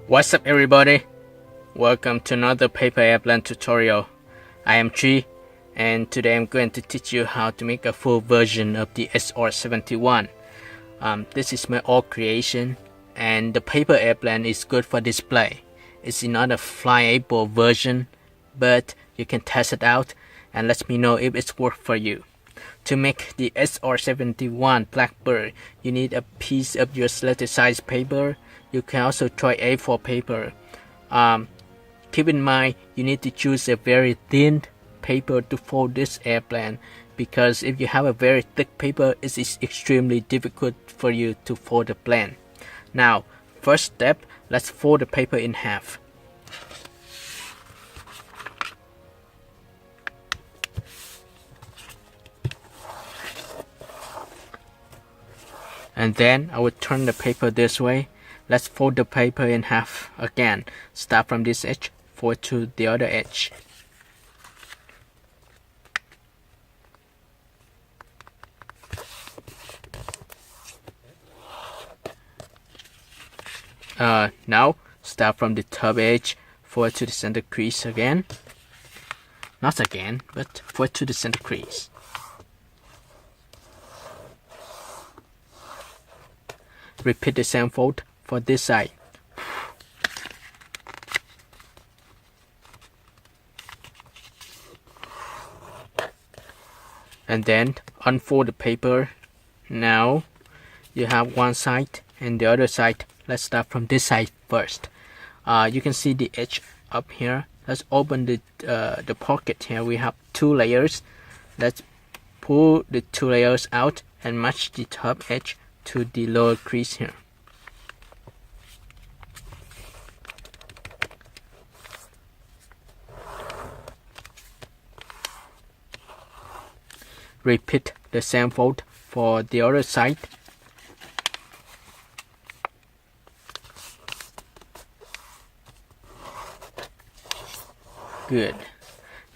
What's up everybody? Welcome to another paper airplane tutorial. I am Tri and today I'm going to teach you how to make a full version of the SR-71. This is my old creation and the paper airplane is good for display. It's not a flyable version, but you can test it out and let me know if it's work for you. To make the SR-71 Blackbird, you need a piece of your selected size paper. You can also try A4 paper. Keep in mind, you need to choose a very thin paper to fold this airplane, because if you have a very thick paper, it is extremely difficult for you to fold the plane. Now, first step, let's fold the paper in half. And then I will turn the paper this way. Let's fold the paper in half again. Start from this edge, fold to the other edge. Now start from the top edge, fold to the center crease again. Not again, but fold to the center crease. Repeat the same fold for this side. And then unfold the paper. Now you have one side and the other side. Let's start from this side first. You can see the edge up here. Let's open the pocket here. We have two layers. Let's pull the two layers out and match the top edge to the lower crease here. Repeat the same fold for the other side. Good.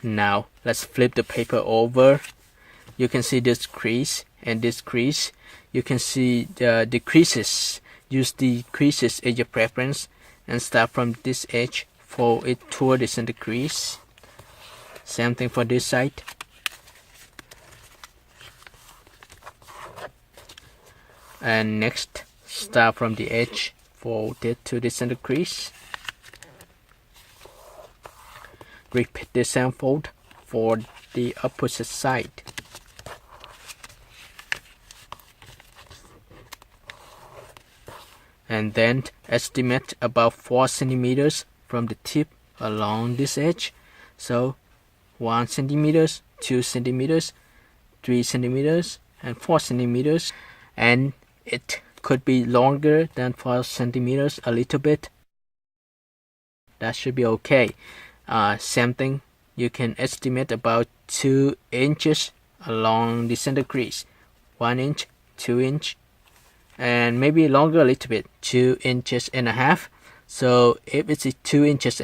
Now let's flip the paper over. You can see this crease and this crease. You can see the creases. Use the creases as your preference and start from this edge, fold it toward the center crease. Same thing for this side. And next, start from the edge, fold it to the center crease. Repeat the same fold for the opposite side. And then estimate about 4 centimeters from the tip along this edge. So 1 centimeters, 2 centimeters, 3 centimeters, and 4 centimeters. And it could be longer than 4 centimeters a little bit. That should be okay. Same thing, you can estimate about 2 inches along the center crease. 1 inch, 2 inch, and maybe longer a little bit, 2.5 inches. So if it's 2.5 inches,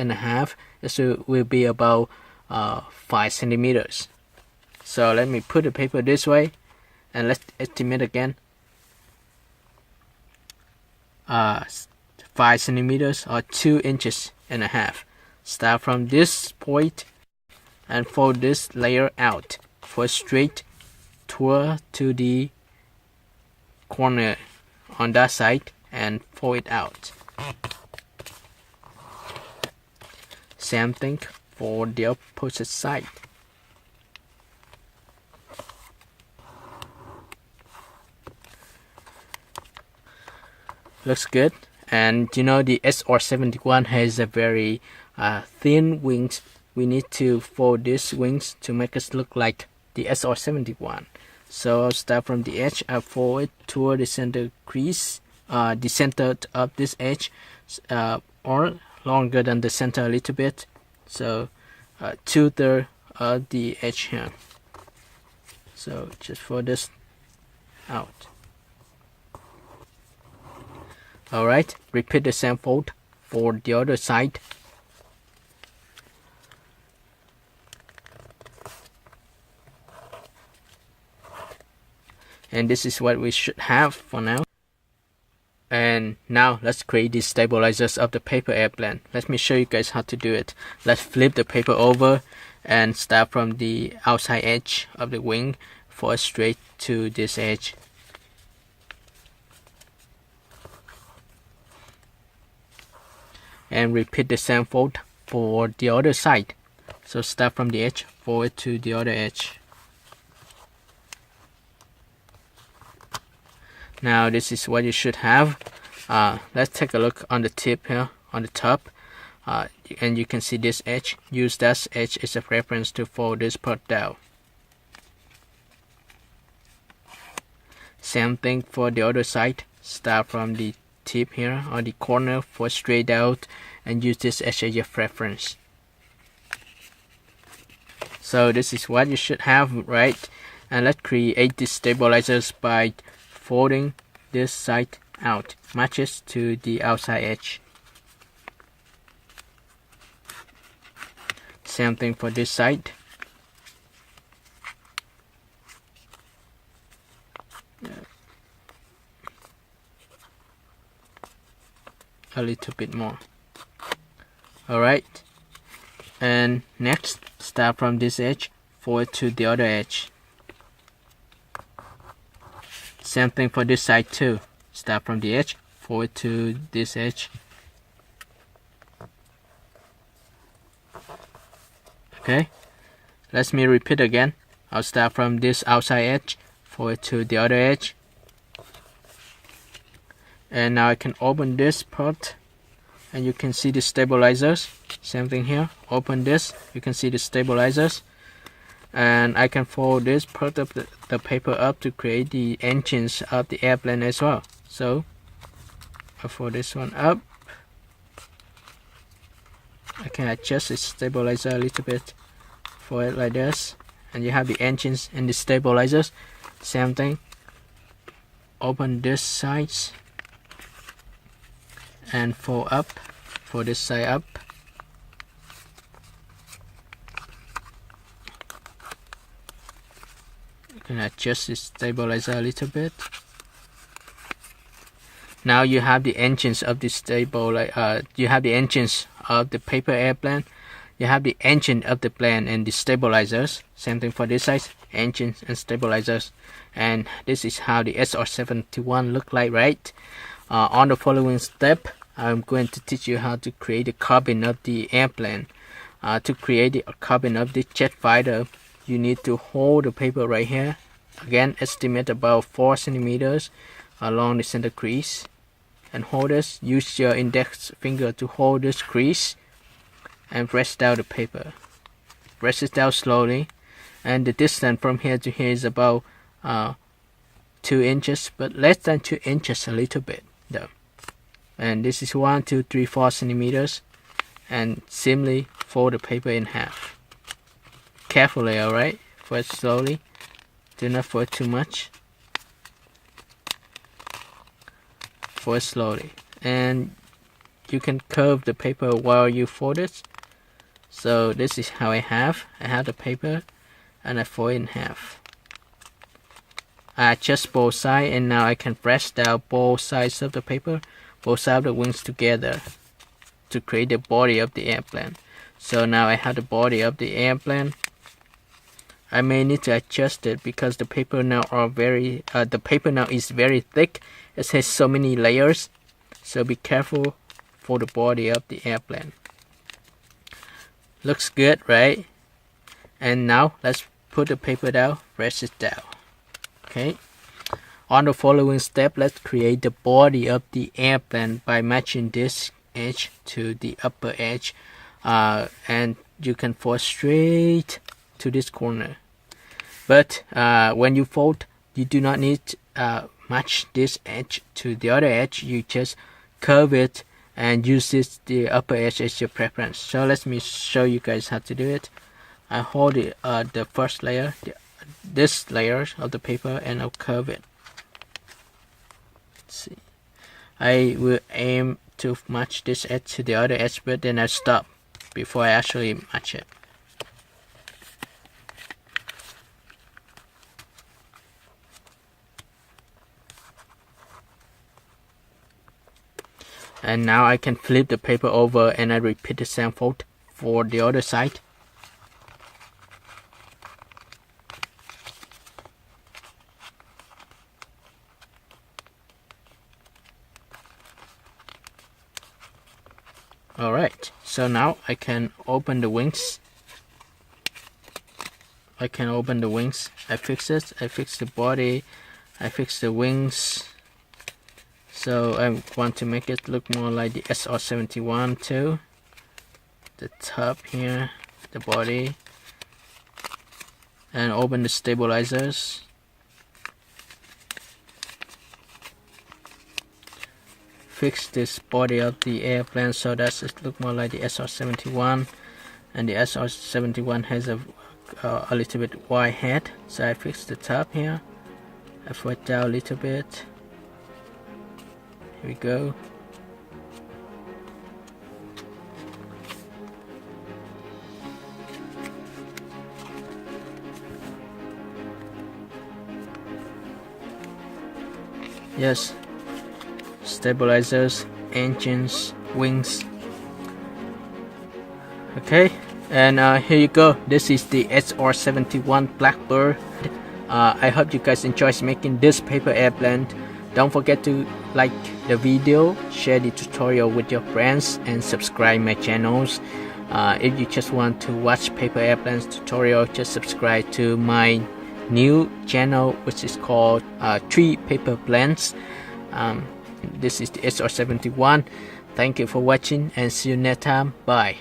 this will be about 5 centimeters. So let me put the paper this way and let's estimate again. 5 centimeters or 2.5 inches. Start from this point and fold this layer out. Fold straight toward to the corner on that side and fold it out. Same thing for the opposite side. Looks good. And you know, the SR-71 has a very thin wings. We need to fold these wings to make us look like the SR-71. So I'll start from the edge. I'll fold it toward the center crease, the center of this edge, or longer than the center a little bit. So 2/3 of the edge here. So just fold this out. Alright, repeat the same fold for the other side. And this is what we should have for now. And now let's create the stabilizers of the paper airplane. Let me show you guys how to do it. Let's flip the paper over and start from the outside edge of the wing, fold straight to this edge. And repeat the same fold for the other side. So start from the edge, forward to the other edge. Now this is what you should have. Let's take a look on the tip here, on the top. And you can see this edge. Use that edge as a reference to fold this part down. Same thing for the other side. Start from the tip here on the corner, fold straight out, and use this edge as your reference. So this is what you should have, right? And let's create the stabilizers by folding this side out, matches to the outside edge. Same thing for this side. A little bit more. Alright, and next start from this edge, forward to the other edge. Same thing for this side too. Start from the edge, forward to this edge. Okay, let me repeat again. I'll start from this outside edge, forward to the other edge. And now I can open this part and you can see the stabilizers. Same thing here, open this, you can see the stabilizers. And I can fold this part of the paper up to create the engines of the airplane as well. So I fold this one up. I can adjust the stabilizer a little bit for it like this. And you have the engines and the stabilizers. Same thing. Open this sides and fold up, fold this side up. Can adjust the stabilizer a little bit. Now you have the engines of the you have the engines of the paper airplane. You have the engine of the plane and the stabilizers. Same thing for this side, engines and stabilizers. And this is how the SR-71 look like, right? On the following step, I'm going to teach you how to create the cabin of the airplane. To create the cabin of the jet fighter, you need to hold the paper right here. Again, estimate about 4 centimeters along the center crease. And hold this. Use your index finger to hold this crease. And press down the paper. Press it down slowly. And the distance from here to here is about 2 inches. But less than 2 inches a little bit though. And this is 1, 2, 3, 4 centimeters. And simply fold the paper in half. Carefully, alright? Fold slowly. Do not fold too much. Fold slowly. And you can curve the paper while you fold it. So this is how I have the paper and I fold it in half. I adjust both sides and now I can press down both sides of the paper, both sides of the wings together to create the body of the airplane. So now I have the body of the airplane. I may need to adjust it because the paper now is very thick. It has so many layers. So be careful for the body of the airplane. Looks good, right? And now let's put the paper down, press it down. Okay. On the following step, let's create the body of the airplane by matching this edge to the upper edge. And you can fold straight to this corner. But when you fold, you do not need to match this edge to the other edge. You just curve it and use the upper edge as your preference. So let me show you guys how to do it. I hold the first layer, this layer of the paper, and I'll curve it. Let's see. I will aim to match this edge to the other edge, but then I stop before I actually match it. And now I can flip the paper over and I repeat the same fold for the other side. Alright, so now I can open the wings. I fix it, I fix the body, I fix the wings. So I want to make it look more like the SR-71 too. The top here, the body, and open the stabilizers. Fix this body of the airplane so that it look more like the SR-71, and the SR-71 has a little bit wide head, so I fix the top here. I fold down a little bit. Here we go. Yes, stabilizers, engines, wings. Okay, and here you go. This is the SR-71 Blackbird. I hope you guys enjoy making this paper airplane. Don't forget to like the video, share the tutorial with your friends, and subscribe my channels. If you just want to watch paper airplanes tutorial, just subscribe to my new channel, which is called 3 Paper Planes. This is the SR-71. Thank you for watching and see you next time. Bye.